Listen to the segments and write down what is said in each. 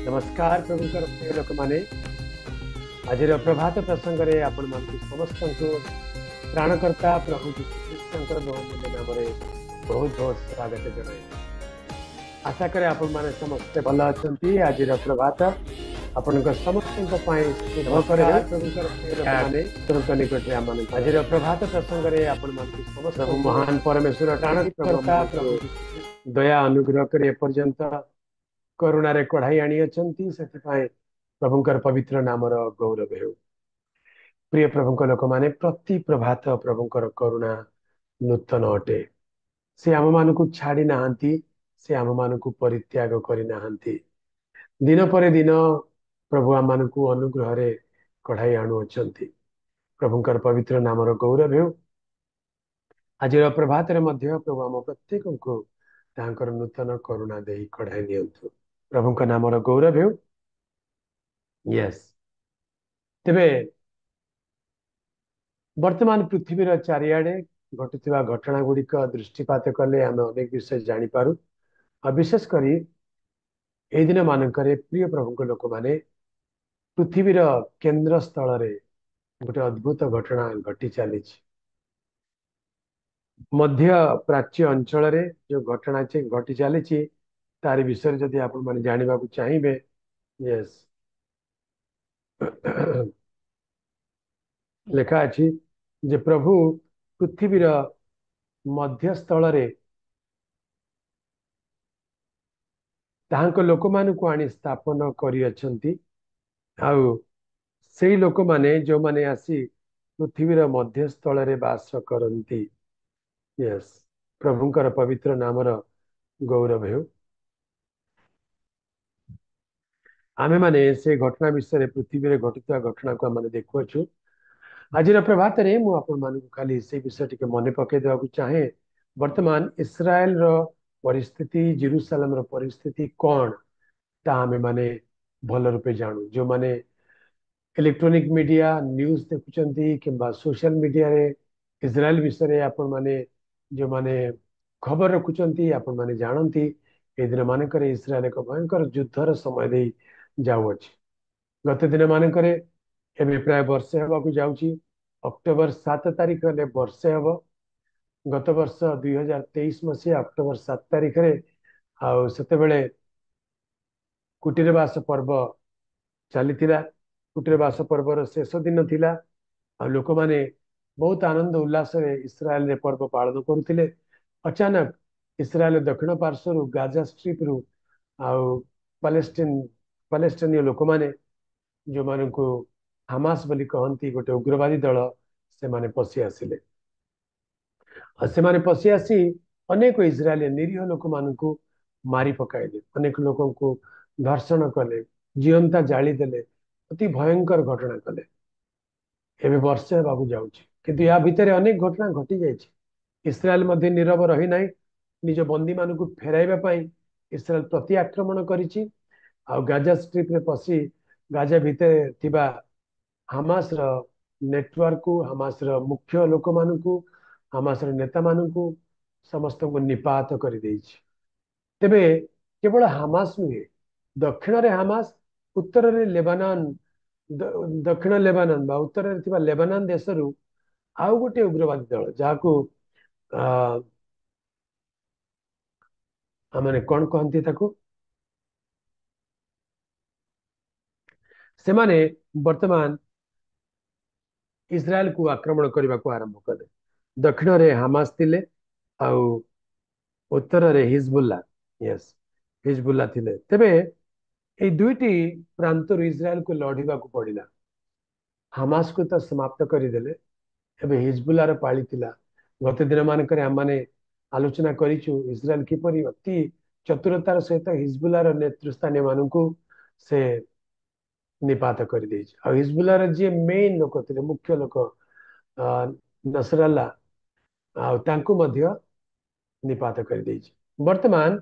नमस्कार प्रभुकर प्रिय लोक माने आज प्रभात प्रसंग रे आपण मानक समस्त को प्राणकर्ता प्रभु कृष्णकर बहुमूल्य नाम बहुत बहुत स्वागत जनाए। आशा करे आपण माने समस्त भल अच्छी। आज प्रभात आपण समस्त शुभ करे प्रभुकर प्रिय लोक माने निकट आज प्रभात प्रसंग रे आपण मानक समस्त महान परमेश्वर प्राणकर्ता प्रभु दया अनुग्रह करे पर्यंत करुणारे कढ़ाई आनी अच्छी से प्रभुंकर पवित्र नामर गौरव हो। प्रिय प्रभुंक लोक माने प्रति प्रभात प्रभुंकर करुणा नूतन अटे। से आम मान को छाड़ी नहांती, से आम मान को परित्याग करी नहांती। दिन पर दिन प्रभु आम मान को अनुग्रह रे कढ़ाई आणु अच्छी। प्रभुंकर पवित्र नामर गौरव हो। आज प्रभात रे मध्य प्रभु आम प्रत्येक को तांकर नूतन करुणा दे कढ़ाई नियंतु। प्रभुंक नामर गौरव हो। यस तेबे वर्तमान पृथ्वीर चारिआडे घटुवा घटना गुड़िक दृष्टिपात कले आम अनेक विषय जानीपारू। विशेषकर यही दिन मानक प्रिय प्रभु लोक माने पृथ्वीर केन्द्र स्थल रे गोटे अद्भुत घटना घटी चली। मध्य प्राच्य अंचल रे जो घटना घटी चली तार विषय जदि आपण माने जानिबा को चाहिबे। यस लेखा अछि जे प्रभु पृथ्वीर मध्य स्थल रे ताहांको लोक मान को आनी स्थापन करी अछंती। आउ से लोक माने जो माने आसी पृथ्वीर मध्य स्थल रे वास करंती। यस प्रभुंकर पवित्र नामर गौरव हो। आमे माने से घटना विषय पृथ्वी रे घटुवा घटना को आमे देखुछु। आज प्रभात रे मु आपण मान खाली से विषय टिके मने पके देवा चाहे। वर्तमान इस्राएल रो परिस्थिति, जेरूसलम रो परिस्थिति कौन ता आमे माने भल रूपे जानू। जो माने इलेक्ट्रॉनिक मीडिया न्यूज देखुचंती किंबा सोशल मीडिया रे इस्राएल विषय आपण माने जो माने खबर रखुचंती आपण माने जानती ए दिन मानक इस्राएल एक भयंकर युद्धर समय दे जाउछि। गत दिन मानक एबे प्राय वर्षे हवा को जाउछि। अक्टोबर 7 तारिख ले वर्षे हब। गत वर्ष 2023 मसीहा अक्टोबर 7 तारिख रे आउ सेते बेले कुटीरवास पर्व चली। कुटीरवास पर्वर शेष दिन थिला। आ लोक माने बहुत आनंद उल्लास रे इस्राएल रे पर्व पालन करुथिले। अचानक इस्राएल दक्षिण पार्श्व गाजा स्ट्रिप रु आउ पैलेस्टाइन लोक माने जो मान को हामास बोली कहती गोटे उग्रवादी दल से माने पशि आसिले। से माने पशि आसी अनेक इस्राएल निरीह लोक मान को मारी पकाइले, अनेक लोक को धर्षण कले, जीवंता जाली देले, अति भयंकर घटना कले। एबे वर्षे बाबू जाउछि किंतु या भितर अनेक घटना घटी जाइछि। इस्राएल मध्ये नीरव रही नाही। निज बंदी मान को फेराइबा पई इस्राएल प्रति आक्रमण करिछि। आ गाजा स्ट्रिप रे पशि गाजा भितर थिबा हामास रो नेटवर्क को, हामास रो मुख्य लोक मान को, हामास रो नेता मान को समस्त को निपात कर देइछि। तेबे केवल हामास नुहे, दक्षिण रे हामास, उत्तर रे लेबानन, दक्षिण लेबानन बा उत्तर रे थिबा लेबानन देशरु आउ गोटे उग्रवादी दल जाको माने कौन कहती ताको से माने वर्तमान इस्राएल को आक्रमण करने को आरंभ कले। दक्षिण रे हामास थिले आउ उत्तर रे हिजबुल्ला। यस हिजबुल्ला थिले। तेबे ए दुईटी प्रांतर इस्राएल को लड़िबा को पड़िला। हामास को तो समाप्त करदेले। एबे हिजबुल्लार पाली थिला। गत दिन मानक आम माने आलोचना करिछु इस्राएल किपरि अति चतुरतार सहित हिजबुल्लार नेतृस्थानीय मानू से निपात कर देइछि। आ हिजबुल्लार जे मेन लोक थिले, मुख्य लोक नसरल्ला आ तांको मध्य निपात कर देइछि। वर्तमान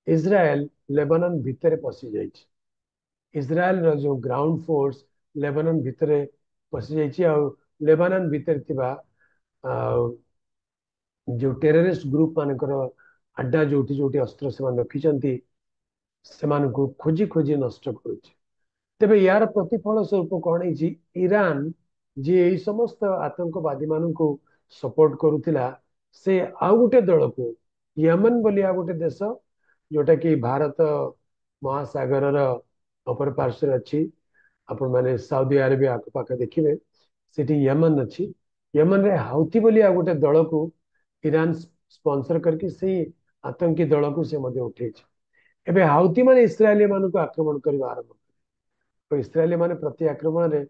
इस्राएल लेबानन भितर पशि जाइछि। इस्राएल रो जो ग्राउंड फोर्स लेबानन भितर पशि जाइछि। आ लेबानन भितर थिबा जो टेररिस्ट ग्रुप मानकर अड्डा जोटी जोटी अस्त्र से रखिछंती ସେମାନଙ୍କୁ ଖୋଜି ଖୋଜି ନଷ୍ଟ କରୁଛି। ତେବେ ୟାର ପ୍ରତିଫଳ ସ୍ୱରୂପ କଣ ହେଇଛି? ଇରାନ ଯିଏ ଏଇ ସମସ୍ତ ଆତଙ୍କବାଦୀ ମାନଙ୍କୁ ସପୋର୍ଟ କରୁଥିଲା, ସେ ଆଉ ଗୋଟେ ଦଳକୁ, ୟେମେନ ବୋଲି ଆଉ ଗୋଟେ ଦେଶ, ଯୋଉଟା କି ଭାରତ ମହାସାଗରର ଅପର ପାର୍ଶ୍ୱରେ ଅଛି, ଆପଣ ମାନେ ସାଉଦି ଆରବିଆ ଆଖପାଖ ଦେଖିବେ, ସେଠି ୟେମେନ ଅଛି। ୟେମେନରେ ହାଉଥି ବୋଲି ଆଉ ଗୋଟେ ଦଳକୁ ଇରାନ ସ୍ପନ୍ସର କରିକି ସେଇ ଆତଙ୍କୀ ଦଳକୁ ସେ ମଧ୍ୟ ଉଠେଇଛି। ଏବେ ହାଉଥି ମାନେ ଇସ୍ରାଏଲି ମାନଙ୍କୁ ଆକ୍ରମଣ କରିବା ଆରମ୍ଭ କଲେ। ଇସ୍ରାଏଲି ମାନେ ପ୍ରତି ଆକ୍ରମଣରେ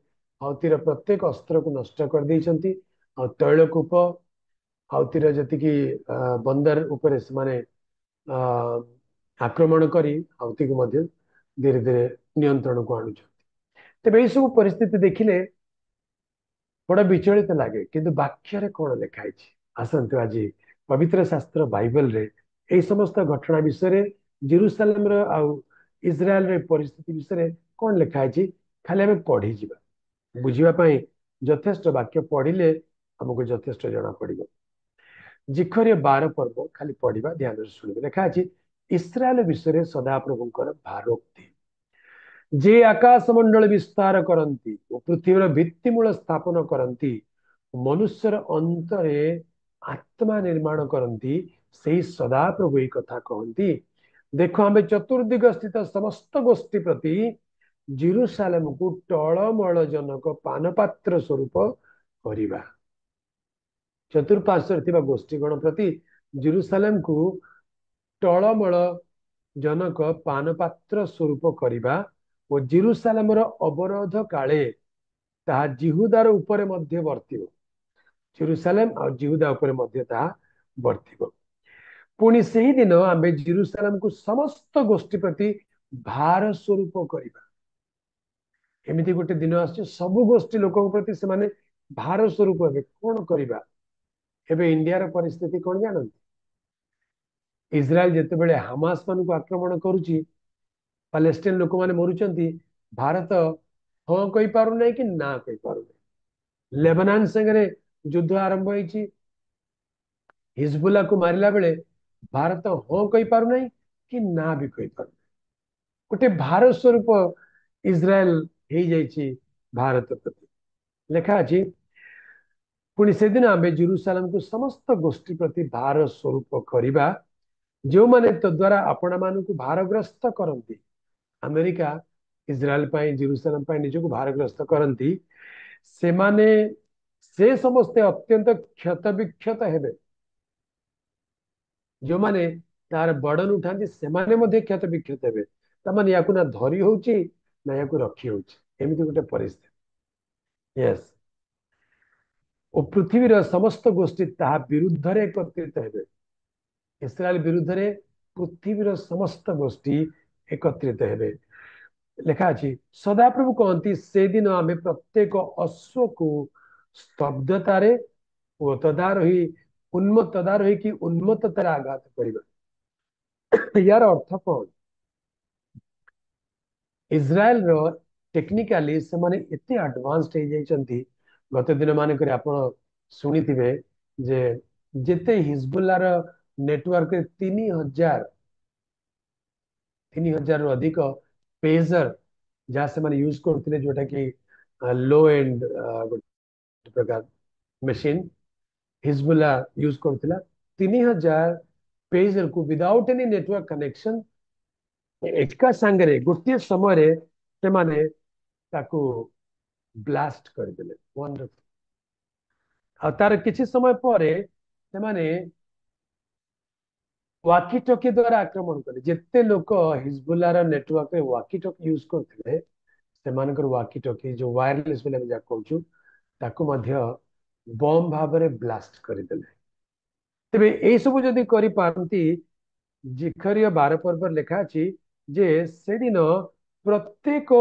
ହାଉଥିର ପ୍ରତ୍ୟେକ ଅସ୍ତ୍ରକୁ ନଷ୍ଟ କରିଦେଇଛନ୍ତି। ଆଉ ତୈଳକୂପ, ହାଉଥିର ଯେତିକି ବନ୍ଦର ଉପରେ ସେମାନେ ଆକ୍ରମଣ କରି ହାଉଥିକୁ ମଧ୍ୟ ଧୀରେ ଧୀରେ ନିୟନ୍ତ୍ରଣକୁ ଆଣୁଛନ୍ତି। ତେବେ ଏଇସବୁ ପରିସ୍ଥିତି ଦେଖିଲେ ବଡ ବିଚଳିତ ଲାଗେ, କିନ୍ତୁ ବାକ୍ୟରେ କଣ ଲେଖା ହେଇଛି? ଆସନ୍ତୁ ଆଜି ପବିତ୍ର ଶାସ୍ତ୍ର ବାଇବଲରେ ଏଇ ସମସ୍ତ ଘଟଣା ବିଷୟରେ, ଜେରୁସାଲେମର ଆଉ ଇସ୍ରାଏଲର ପରିସ୍ଥିତି ବିଷୟରେ କଣ ଲେଖା ହେଇଛି ଖାଲି ଆମେ ପଢିଯିବା। ବୁଝିବା ପାଇଁ ଯଥେଷ୍ଟ ବାକ୍ୟ ପଢିଲେ ଆମକୁ ଯଥେଷ୍ଟ ଜଣା ପଡିବ। ଜିଖରୀୟ 12 ପର୍ବ ଖାଲି ପଢିବା, ଧ୍ୟାନରେ ଶୁଣିବେ। ଲେଖା ଅଛି, ଇସ୍ରାଏଲ ବିଷୟରେ ସଦାପ୍ରଭୁଙ୍କର ଭାରୋକ୍ତି। ଯେ ଆକାଶ ମଣ୍ଡଳ ବିସ୍ତାର କରନ୍ତି ଓ ପୃଥିବୀର ଭିତ୍ତିମୂଳ ସ୍ଥାପନ କରନ୍ତି, ମନୁଷ୍ୟର ଅନ୍ତରେ ଆତ୍ମା ନିର୍ମାଣ କରନ୍ତି, ସେଇ ସଦାପ୍ରଭୁ ଏହି କଥା କହନ୍ତି, ଦେଖ ଆମେ ଚତୁର୍ଦିଗ ସ୍ଥିତ ସମସ୍ତ ଗୋଷ୍ଠୀ ପ୍ରତି ଜେରୁସାଲେମକୁ ଟଳମଳ ଜନକ ପାନପାତ୍ର ସ୍ୱରୂପ କରିବା। ଚତୁଃପାର୍ଶ୍ୱରେ ଥିବା ଗୋଷ୍ଠୀଗଣ ପ୍ରତି ଜେରୁସାଲେମକୁ ଟଳମଳ ଜନକ ପାନପାତ୍ର ସ୍ୱରୂପ କରିବା ଓ ଜେରୁସାଲେମର ଅବରୋଧ କାଳେ ତାହା ଜିହୁଦାର ଉପରେ ମଧ୍ୟ ବର୍ତ୍ତିବ। ଜେରୁସାଲେମ ଆଉ ଜିହୁଦା ଉପରେ ମଧ୍ୟ ତାହା ବର୍ତ୍ତିବ। ପୁଣି ସେହି ଦିନ ଆମେ ଜେରୁସାଲେମକୁ ସମସ୍ତ ଗୋଷ୍ଠୀ ପ୍ରତି ଭାର ସ୍ୱରୂପ କରିବା। ଏମିତି ଗୋଟେ ଦିନ ଆସୁଛି, ସବୁ ଗୋଷ୍ଠୀ ଲୋକଙ୍କ ପ୍ରତି ସେମାନେ ଭାର ସ୍ୱରୂପ ହେବେ। କଣ କରିବା? ଏବେ ଇଣ୍ଡିଆର ପରିସ୍ଥିତି କଣ ଜାଣନ୍ତି? ଇସ୍ରାଏଲ ଯେତେବେଳେ ହାମାସ ମାନଙ୍କୁ ଆକ୍ରମଣ କରୁଛି, ପାଲେଷ୍ଟାଇନ ଲୋକମାନେ ମରୁଛନ୍ତି, ଭାରତ ହଁ କହିପାରୁନାହିଁ କି ନା କହିପାରୁନାହିଁ। ଲେବାନନ ସାଙ୍ଗରେ ଯୁଦ୍ଧ ଆରମ୍ଭ ହେଇଛି, ହିଜବୁଲାକୁ ମାରିଲା ବେଳେ ଭାରତ ହଁ କହିପାରୁନାହିଁ କି ନା ବି କହିପାରୁନାହିଁ। ଗୋଟେ ଭାର ସ୍ୱରୂପ ଇସ୍ରାଏଲ ହେଇଯାଇଛି ଭାରତ ପ୍ରତି। ଲେଖା ଅଛି, ପୁଣି ସେଦିନ ଆମେ ଜେରୁସାଲେମକୁ ସମସ୍ତ ଗୋଷ୍ଠୀ ପ୍ରତି ଭାର ସ୍ୱରୂପ କରିବା, ଯେଉଁମାନେ ତଦ୍ୱାରା ଆପଣମାନଙ୍କୁ ଭାରଗ୍ରସ୍ତ କରନ୍ତି। ଆମେରିକା ଇସ୍ରାଏଲ ପାଇଁ, ଜେରୁସାଲେମ ପାଇଁ ନିଜକୁ ଭାରଗ୍ରସ୍ତ କରନ୍ତି, ସେମାନେ ସେ ସମସ୍ତେ ଅତ୍ୟନ୍ତ କ୍ଷତ ବିକ୍ଷତ ହେବେ। ଯେଉଁମାନେ ତାର ବର୍ଡନ ଉଠାନ୍ତି ସେମାନେ ମଧ୍ୟ କ୍ଷତ ବିକ୍ଷତ ହେବେ। ତାମାନେ ୟାକୁ ନା ଧରି ହଉଛି ନା ୟାକୁ ରଖି ହଉଛି, ଏମିତି ଗୋଟେ ପରିସ୍ଥିତି। ୟେସ୍, ଓ ପୃଥିବୀର ସମସ୍ତ ଗୋଷ୍ଠୀ ତାହା ବିରୁଦ୍ଧରେ ଏକତ୍ରିତ ହେବେ। ଇସ୍ରାଏଲ ବିରୁଦ୍ଧରେ ପୃଥିବୀର ସମସ୍ତ ଗୋଷ୍ଠୀ ଏକତ୍ରିତ ହେବେ। ଲେଖା ଅଛି, ସଦାପ୍ରଭୁ କହନ୍ତି, ସେଦିନ ଆମେ ପ୍ରତ୍ୟେକ ଅଶ୍ୱକୁ ସ୍ତବ୍ଧତାରେ ଓ ତଦାରହି କି ଉନ୍ମତ୍ତତାରେ ଆଘାତ କରିବା। ୟାର ଅର୍ଥ କଣ? ଇସ୍ରାଏଲର ଟେକ୍ନିକାଲି ସେମାନେ ଏତେ ଆଡଭାନ୍ସଡ ହେଇଯାଇଛନ୍ତି। ଗତ ଦିନ ମାନଙ୍କରେ ଆପଣ ଶୁଣିଥିବେ ଯେ ଯେତେ ହିଜବୁଲାର ନେଟୱାର୍କରେ 3000ରୁ ଅଧିକ ପେଜର ଯାହା ସେମାନେ ୟୁଜ କରୁଥିଲେ, ଯୋଉଟା କି लो एंड ଗୋଟେ ପ୍ରକାର ମେସିନ ହିଜବୁଲା ୟୁଜ କରୁଥିଲା। 3000 ପେଜରକୁ ୱିଦାଉଟ୍ ଏନି ନେଟୱାର୍କ କନେକ୍ସନ ଏକା ସାଙ୍ଗରେ ଗୋଟିଏ ସମୟରେ ସେମାନେ ତାକୁ ବ୍ଲାଷ୍ଟ କରିଦେଲେ। ୱଣ୍ଡରଫୁଲ। ଆଉ ତାର କିଛି ସମୟ ପରେ ସେମାନେ ୱାକି ଟକି ଦ୍ୱାରା ଆକ୍ରମଣ କଲେ। ଯେତେ ଲୋକ ହିଜବୁଲାର ନେଟୱାର୍କରେ ୱାକି ଟକି ୟୁଜ କରୁଥିଲେ, ସେମାନଙ୍କର ୱାକି ଟକି ଯୋଉ ୱାୟାରଲେସ୍ ବୋଲି ଆମେ ଯାହା କହୁଛୁ, ତାକୁ ମଧ୍ୟ ବମ୍ ଭାବରେ ବ୍ଲାଷ୍ଟ କରିଦେଲେ। ତେବେ ଏଇ ସବୁ ଯଦି କରିପାରନ୍ତି, ଜିଖରୀୟ 12 ପର୍ବରେ ଲେଖା ଅଛି ଯେ ସେଦିନ ପ୍ରତ୍ୟେକ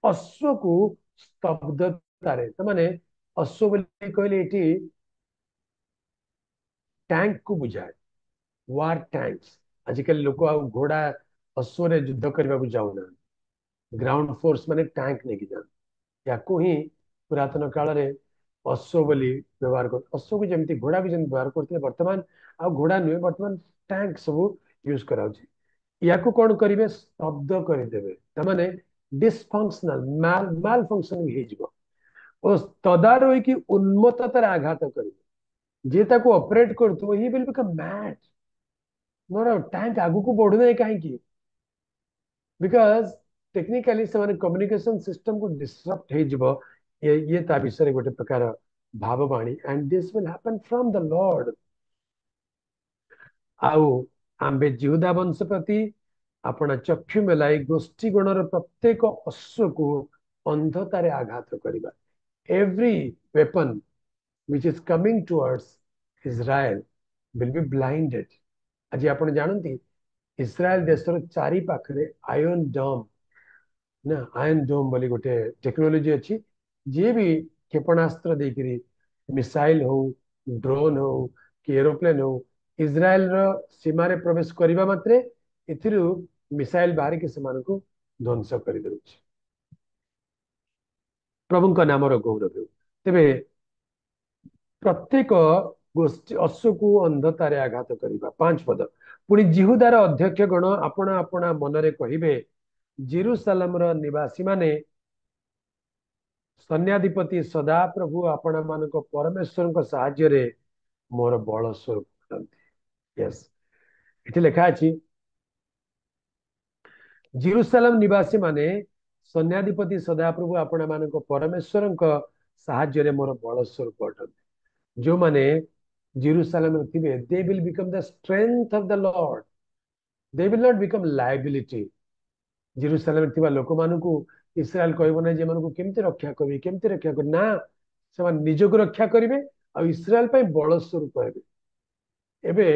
ଅଶ୍ୱକୁ ସ୍ତବ୍ଧତାରେ, ତାମାନେ ଅଶ୍ୱ ବୋଲି କହିଲେ ଏଠି ଟ୍ୟାଙ୍କ କୁ ବୁଝାଏ, ୱାର ଟ୍ୟାଙ୍କ୍ସ। ଆଜିକାଲି ଲୋକ ଆଉ ଘୋଡା ଅଶ୍ୱରେ ଯୁଦ୍ଧ କରିବାକୁ ଯାଉନାହାନ୍ତି, ଗ୍ରାଉଣ୍ଡ ଫୋର୍ସ ମାନେ ଟ୍ୟାଙ୍କ ନେଇକି ଯାଆନ୍ତି। ୟାକୁ ହିଁ ପୁରାତନ କାଳରେ ଅଶ୍ୱ ବୋଲି ବ୍ୟବହାର କରୁ। ଅଶ୍ୱକୁ ଯେମିତି ଘୋଡାକୁ ଯେମିତି ବ୍ୟବହାର କରୁଥିଲେ, ବର୍ତ୍ତମାନ ଆଉ ଘୋଡା ନୁହେଁ, ବର୍ତ୍ତମାନ ଟ୍ୟାଙ୍କ ସବୁ ୟୁଜ କରାଯାଉଛି। या कौन करेंगे शब्द करदेवे ताने डिसफंक्शनल माल फंक्शनिंग हो तदारही उन्मत्ततार आघात करेंगे जे ताको ऑपरेट करथो he will become mad more tank आगु को बढ़ुना कहीं बिकॉज टेक्निकली से कम्युनिकेशन सिस्टम को डिस्टर्ब हो ये ता विषय गोटे प्रकार भाववाणी and this will happen from the Lord आउ आंबे जिहुदा वंश प्रति आपण चक्षु मेलाई गोष्ठी गणर प्रत्येक अश्व को अंधतारे आघात करवा every weapon which is coming towards Israel will be blinded आज आपण जानती इस्राएल देशर चारि पाखरे आयरन डम ना आयरन डोम बोली गोटे टेक्नोलोजी अच्छी जी भी क्षेपणास्त्र देकरी मिसाइल हो ड्रोन हो कि एरोप्लेन हो इज्राएल सीमार प्रवेश करने मात्रे एथिरु मिसाइल बाहर के सेमान को ध्वंस कर दउछि प्रभुଙ୍କ नामर गौरव तेबे प्रत्येक गोष्ठी अश्व को अंधतारे आघात करवा 5 पद पुणी जिहुदार अध्यक्ष गण अपना अपना मनरे कहिबे जेरुसालेम निवासी माने सैन्याधिपति सदा प्रभु आपण मान परमेश्वर साहाय्य मोर बल स्वरूप यस इति लिखा अछि जेरुसालेम निवासी माने सैन्याधिपति सदाप्रभु आपण मान परमेश्वर साहाय्य मोर बल स्वरूप अटंती जो माने जेरुसालेम थे they will become the strength of the Lord they will not become liability Jerusalem थिबा लोक मानकू इस्राएल कहबो नै जे मानकू केमती रक्षा कर ना से निज को रक्षा करेंगे और इस्राएल पे बल स्वरूप हेबे एबे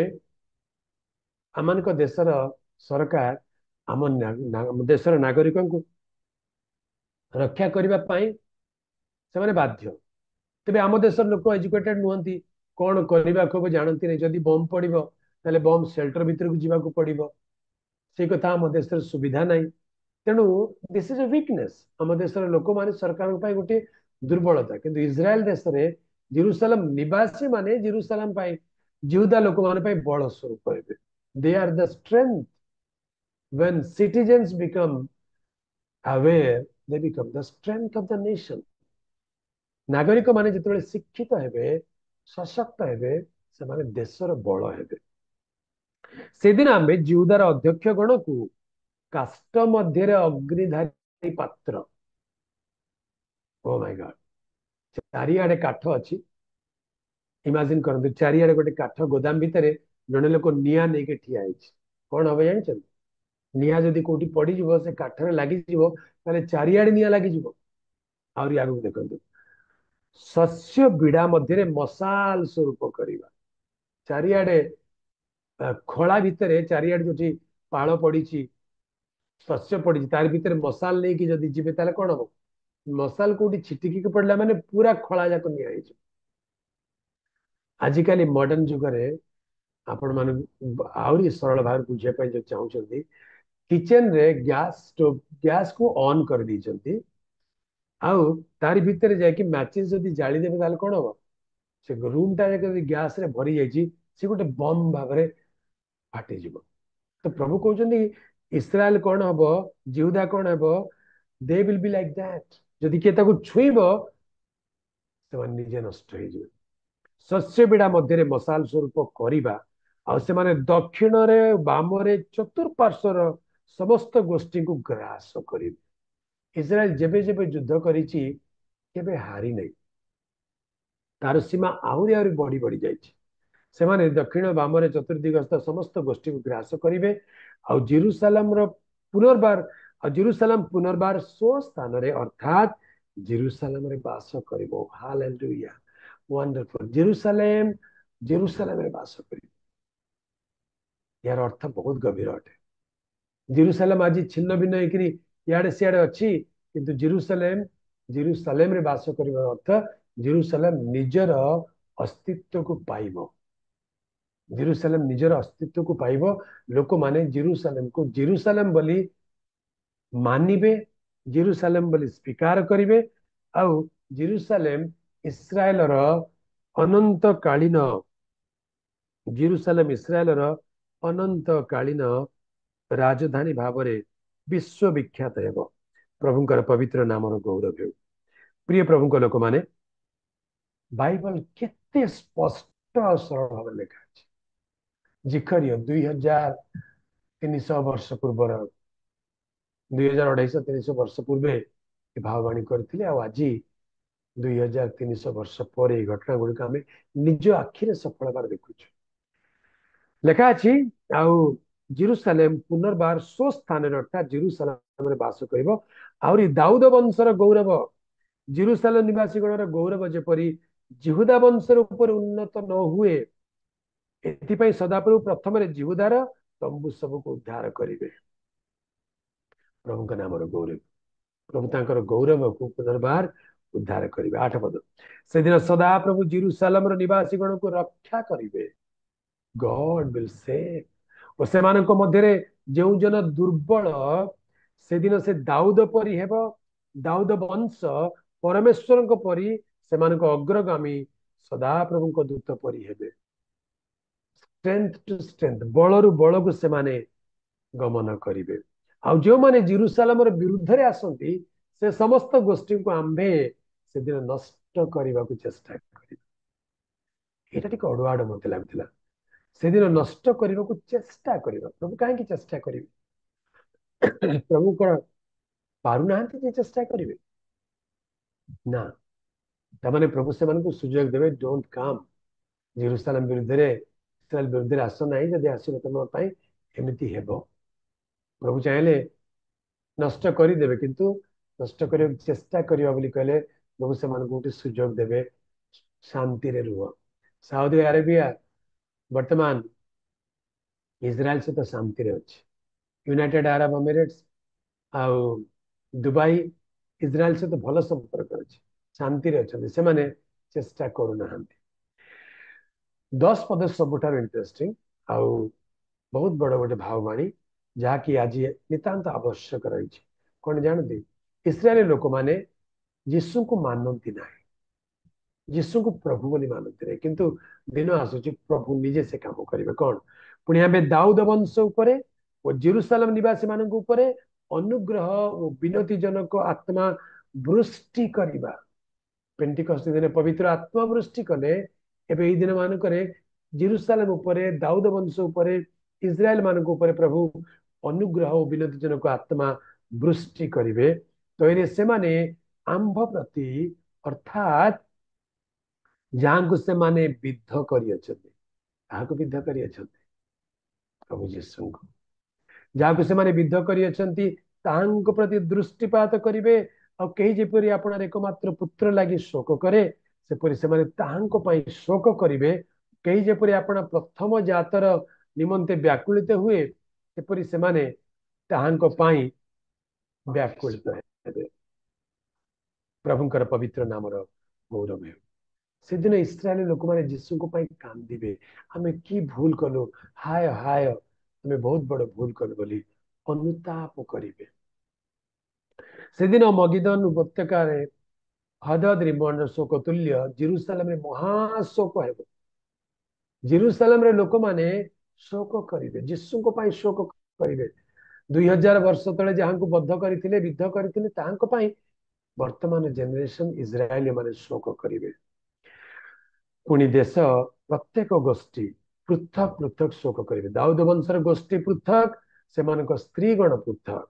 आमान देशर सरकार आम देशर नागरिकों को रक्षा करने से बाध्य तेरे आम देशर लोक एजुकेटेड नुहति कौन करने को जानती नहीं जदि बम पड़ो ताले बम सेल्टर भीतर को जीवा पड़ो से कथा आम देश सुविधा ना तेणु दिस इज अ वीकनेस आम देशर लोक मैंने सरकार गोटे दुर्बलता किंतु इज्राएल देश में जेरुसालेम निवासी माने जेरुसालेम जिहुदा लोक माने बल स्वरूप हेबे they are the strength when citizens become aware they become the strength of the nation नागरिक माने जिते शिक्षित हेबे सशक्त हेबे से माने देशर बल हेबे से दिन आमे जिहुदार अध्यक्ष गण को काष्ट मध्य अग्निधारी पात्र ओ माय गॉड चारिआडे काठ अच्छी इमेजिन करते चारिआडे गोटे काठ गोदाम भितर जड़े लोक निआ नहीं ठिया कौन हम जानते निआ जदि कौटी पड़ से काठर लगे चारिआडे निआ लगे आहरी आगे देखते शस्य बिड़ा मध्य मशाल स्वरूप करवा चारिआडे खला भितर चारिआडे जो पाल पड़ी शस्य पड़ी तार भितर मशाल नहीं कि जदि जीवे ताले कौन हम मशाल कौटी छिटिकी पड़ला माने पूरा खला जाक निआ आजिकली मॉडर्न जुगरे आपण मान आहरी सरल भाव बुझापी जो चाहते किचन रे गैस स्टोव गैस को ऑन कर दी आउ तार भितर जाकि मैचेस जदि जाली देबे ताले कोन हो से रूम टा गैस रे भरी जाइछि से गोटे बम भाव में फाटी जीव तो प्रभु कहते इस्राएल कौन हम जिहुदा कौन हम they will be like that जदि किए छुईब से निजे नष्ट हो शस्य बिड़ा मध्य मशाल स्वरूप करवा आने दक्षिण बाम चतुर्पार्श्वर समस्त गोष्ठी को ग्रास कर इस्राएल जेबे जेबे युद्ध करे हारी नहीं तार सीमा आहरी आहरी बढ़ी बढ़ी जाए दक्षिण बाम चतुर्दिगस्थ समस्त गोष्ठी को ग्रास करेंगे जेरुसालेम पुनर्बार जेरुसालेम पुनर्बार स्व स्थान अर्थात जेरुसालेम रे बास करिवो हालेलुया वंडरफुल जेरुसालेम जेरुसालेम रे बास करिवो यार अर्थ बहुत गभीर अटे जेरुसालेम आज छिन्न भिन्न होकर इे सियाड़े अच्छी किंतु जेरुसालेम जेरुसालेम रे बास करिवो अर्थ जेरुसालेम निजर अस्तित्व को पाइबो जेरुसालेम निजर अस्तित्व को पाइबो लोक माने जेरुसालेम को जेरुसालेम बोली मानिबे जेरुसालेम बोली स्वीकार करिवे आउ जेरुसालेम इस्राएल रो अनंत कालीन जेरुसालेम इस्राएल रो अनंत कालीन राजधानी भाव में विश्वविख्यात हेब प्रभुंकर पवित्र नामर गौरव हेउ प्रिय प्रभु लोक माने बाइबल केते स्पष्ट और सरल भाव लिखा है जिखरीय 2300 वर्ष पूर्वर 2200 वर्ष पूर्वे भाववाणी करते आज 2300 वर्ष पर घटना गुड़िक आम निज आखिरे सफल भाव देखु लेखा अच्छी आउ जेरुसालेम पुनर्बार स्व स्थान अर्थात जेरुसालेम बास कर दाऊद वंशर गौरव जेरुसालेम निवासी गणर गौरव जेपरी जिहुदा वंशर ऊपर उन्नत न हुए एथिपाई सदाप्रभु प्रथम जिहुदार तंबू सबको उद्धार करेंगे प्रभु का नाम गौरव प्रभु तांकर गौरव को पुनर्बार उद्धार करेंगे 8 पद से दिन सदा प्रभु जेरुसालेम निवासी गण को रक्षा करेंगे गॉड विल सेव और से मध्य जो जन दुर्बल से दिन से दाऊद परी हेब दाऊद वंश परमेश्वर परी से अग्रगामी सदा प्रभु दूत परी हेबे स्ट्रेंथ टू स्ट्रेंथ बलरु बल को से गमन करेंगे आ जो मैंने जेरुसालेम विरुद्ध रे आसंती से समस्त गोष्ठी को आंभे से दिन नष्ट करने को चेष्टा करें ये अड़ुआड़ मत लगुला से दिन नष्ट करने को चेष्टा करवा प्रभु कहीं चेष्टा करेंगे प्रभु कौन पारुना चेष्टा करेंगे ना तमाने प्रभु से सुजोग देवे डोंट कम जेरुसालेम विरुद्ध इस्राएल विरुद्ध आस ना जदि आसो तुम एमती हे प्रभु चाहिए नष्ट करदे किंतु नष्ट करने चेष्टा करवा कहले प्रभु से गोटे सुजोग देवे शांति रे रुह सऊदी अरेबिया वर्तमान इज्राएल सहित शांति रे अच्छी यूनाइटेड अरब एमिरेट्स आउ दुबई इज्राएल सहित भल संपर्क अच्छी शांति रे अच्छा से माने चेष्टा करूना 10 पद सबुठार इंटरेस्टिंग आउ बहुत बड़ गोटे भाववाणी जहाँकि आज नितांत आवश्यक रही कौन जानते इस्राएल लोक मैंने यीशु को मानती ना यीशु को प्रभु बोली मानती रहे किंतु दिन आसूची प्रभु निजे से काम करेंगे कौन पुणी आम दाऊद वंश उपरे और जेरुसालेम निवासी मान अनुग्रह और विनतीजनक आत्मा वृष्टि करवा पेंटिकस्ट दिन पवित्र आत्मा वृष्टि कले एवं यही दिन मानक जेरुसालेम उपरे दाऊद वंश उपरे इस्राएल मान प्रभु अनुग्रह और विनतीजनक आत्मा वृष्टि करेंगे तो ये से माने आंभ प्रति अर्थात जहाँ को से माने विद्ध कर विद्ध कर प्रभु जीशु को जहाँ को से माने विद्ध कर प्रति दृष्टिपात करेंगे और कहीं जपरी आपणार एकमात्र पुत्र लगी शोक करे सेपरी से शोक करेंगे कहीं जपरी आपण प्रथम जातर निमंते व्याकुलित हुए सेपरी से व्याकुलित हेबे प्रभुंकर पवित्र नामर गौरव है से दिन इस्राएल लोक मैंने जीशु को कांदे आम कि भूल कलु हाय हाय आम बहुत बड़ भूल कलु बोली अनुताप करेंगे से दिन मगिदन उपत्यकार हदद रिमंड शोक तुल्य जेरुसालेम महाशोक है जेरुसालेम लोक मैंने शोक करेंगे जीशु को शोक करेंगे 2000 वर्ष तले जहाँ को बद्ध करते विद्ध करते वर्तमान जेनेरेशन इज्राएली माने शोक करेंगे पुणी देश प्रत्येक गोष्ठी पृथक पृथक शोक करेंगे दाऊद वंशर गोष्ठी पृथक से स्त्रीगण पृथक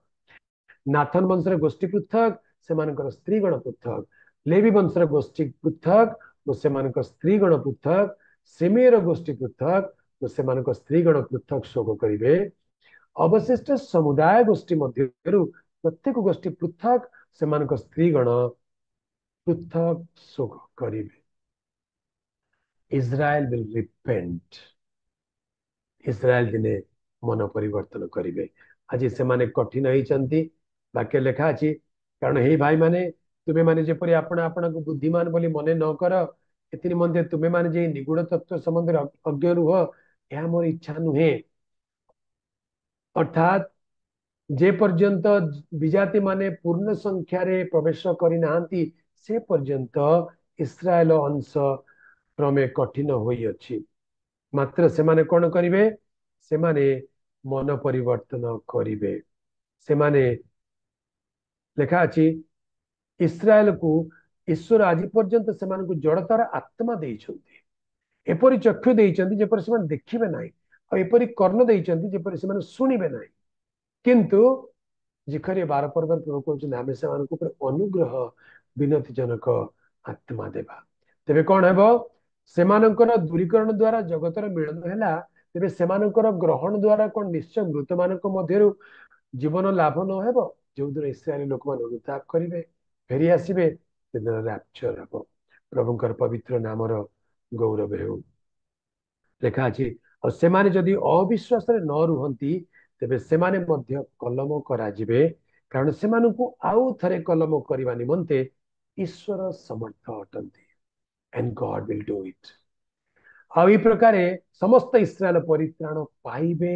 नाथन वंशर गोष्ठी पृथक से स्त्रीगण पृथक लेवी वंशर गोष्ठी पृथक और से स्त्रीगण पृथक सेमेर गोष्ठी पृथक और से स्त्रीगण पृथक शोक करेंगे अवशिष्ट समुदाय गोष्ठी मध्य प्रत्येक गोष्ठी पृथक से स्त्रीगण पृथक शोक करेंगे इज्राएल विल रिपेंट इज्राएल दिने मन परिवर्तन करेंगे आज से माने कठिन होती वाक्य लिखा अच्छी कारण हे भाई माने तुम्हें माने जपरी आपण को बुद्धिमान बोली मने न कर ए निमंते तुम्हें माने जे निगूढ़ तत्व संबंध अज्ञ रुह यह मोर इच्छा नुहे अर्थात जे पर्यंत विजाति माने पूर्ण संख्यार प्रवेश करना से पर्यंत इस्राएल अंश क्रमे कठिन होई अछि मात्र से माने कौन करेंगे से माने मन परिवर्तन करिवे सेमाने लेखा अछि इस्राएल को ईश्वर आज पर्यंत से जड़तार आत्मा देइछन्ति एपरि चक्षु देइछन्ति जेपरि से देखिबे नाही और एपरि कर्ण देइछन्ति जेपरि से शुणिबे नाही किंतु जिखरे 12 पर्व प्रभु कहउछन्ति आमे सेमानक ऊपर अनुग्रह विनती जनक आत्मा देबा तेबे कोन हेबो सेमानकर दूरीकरण द्वारा जगतर मिलन हैला तेबे सेमानकर ग्रहण द्वारा कोन निश्चय मृत मानक मध्यरु जीवन लाभ न हेबो जो दिन इस्राएली लोक मान अनुताप करिवे फेरी आसिबे सेदिन रैप्चर हेबो प्रभुंकर पवित्र नामर गौरव हेउ लेखा अछि और सेमाने जदि अविश्वास रे न रुहंती तेबे सेमाने मध्य कलम कराजिबे कारण सेमानकु आउ थरे कलम करिवा निमंते ईश्वर समर्थ अटंती and God will do it आ ई प्रकारे समस्त इस्राएल परित्राण पाइबे